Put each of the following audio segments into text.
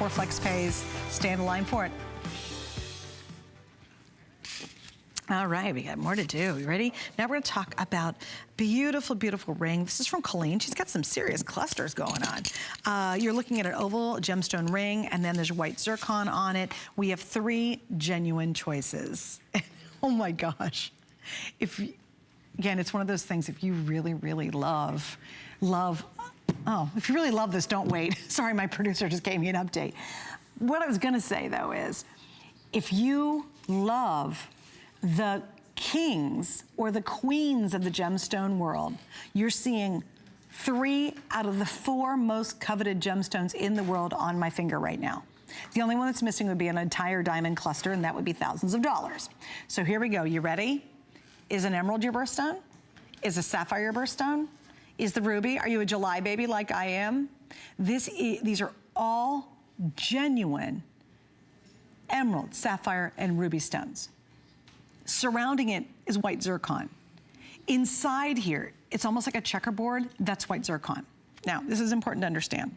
Flex pays, stand in line for it. All right, we got more to do. You ready? Now we're gonna talk about beautiful, beautiful ring. This is from Colleen. She's got some serious clusters going on. You're looking at an oval gemstone ring, and then there's white zircon on it. We have 3 genuine choices. Oh my gosh. Again, it's one of those things, if you really, really love, if you really love this, don't wait. Sorry, my producer just gave me an update. What I was gonna say though is, if you love the kings or the queens of the gemstone world, you're seeing 3 out of the 4 most coveted gemstones in the world on my finger right now. The only one that's missing would be an entire diamond cluster, and that would be thousands of dollars. So here we go, you ready? Is an emerald your birthstone? Is a sapphire your birthstone? Is the ruby? Are you a July baby like I am? These are all genuine emerald, sapphire, and ruby stones. Surrounding it is white zircon. Inside here, it's almost like a checkerboard, that's white zircon. Now, this is important to understand,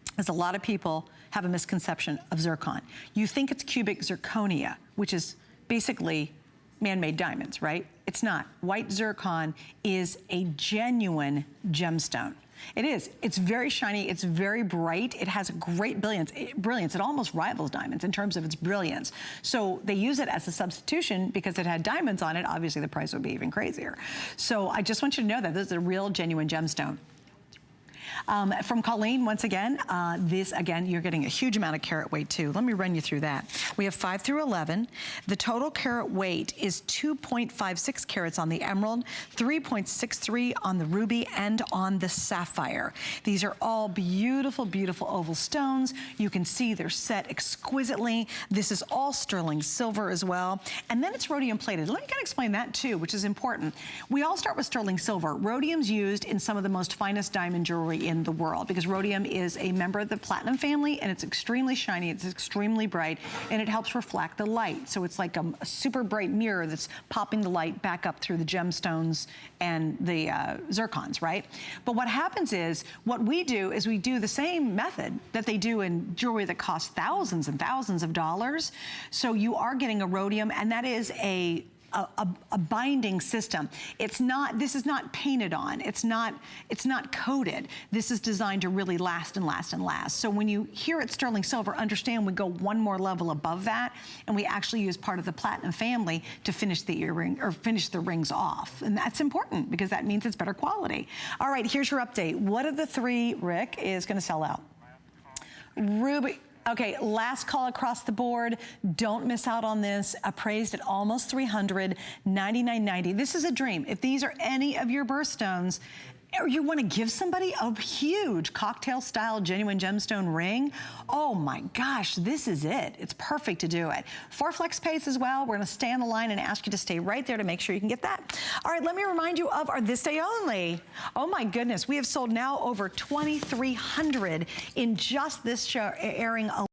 because a lot of people have a misconception of zircon. You think it's cubic zirconia, which is basically man-made diamonds, right? It's not. White zircon is a genuine gemstone. It is. It's very shiny. It's very bright. It has a great brilliance. It almost rivals diamonds in terms of its brilliance. So they use it as a substitution because it had diamonds on it. Obviously, the price would be even crazier. So I just want you to know that this is a real, genuine gemstone. From Colleen, once again, you're getting a huge amount of carat weight too. Let me run you through that. We have 5 through 11. The total carat weight is 2.56 carats on the emerald, 3.63 on the ruby, and on the sapphire. These are all beautiful, beautiful oval stones. You can see they're set exquisitely. This is all sterling silver as well. And then it's rhodium plated. Let me kind of explain that too, which is important. We all start with sterling silver. Rhodium's used in some of the most finest diamond jewelry in the world, because rhodium is a member of the platinum family, and it's extremely shiny, it's extremely bright, and it helps reflect the light. So it's like a super bright mirror that's popping the light back up through the gemstones and the zircons, right? But what happens is, what we do is we do the same method that they do in jewelry that costs thousands and thousands of dollars. So you are getting a rhodium, and that is a binding system. This is not painted on. It's not coated. This is designed to really last and last and last. So when you hear it sterling silver, understand we go one more level above that, and we actually use part of the platinum family to finish the earring, or finish the rings off. And that's important, because that means it's better quality. All right, here's your update. What of the 3, Rick, is gonna sell out? Ruby. Okay, last call across the board. Don't miss out on this. Appraised at almost 300, $99.90. This is a dream. If these are any of your birthstones, or you want to give somebody a huge cocktail style genuine gemstone ring, oh my gosh, this is it. It's perfect to do it. 4 flex pays as well. We're going to stay on the line and ask you to stay right there to make sure you can get that. All right, let me remind you of our this day only. Oh my goodness, we have sold now over 2,300 in just this show airing alone.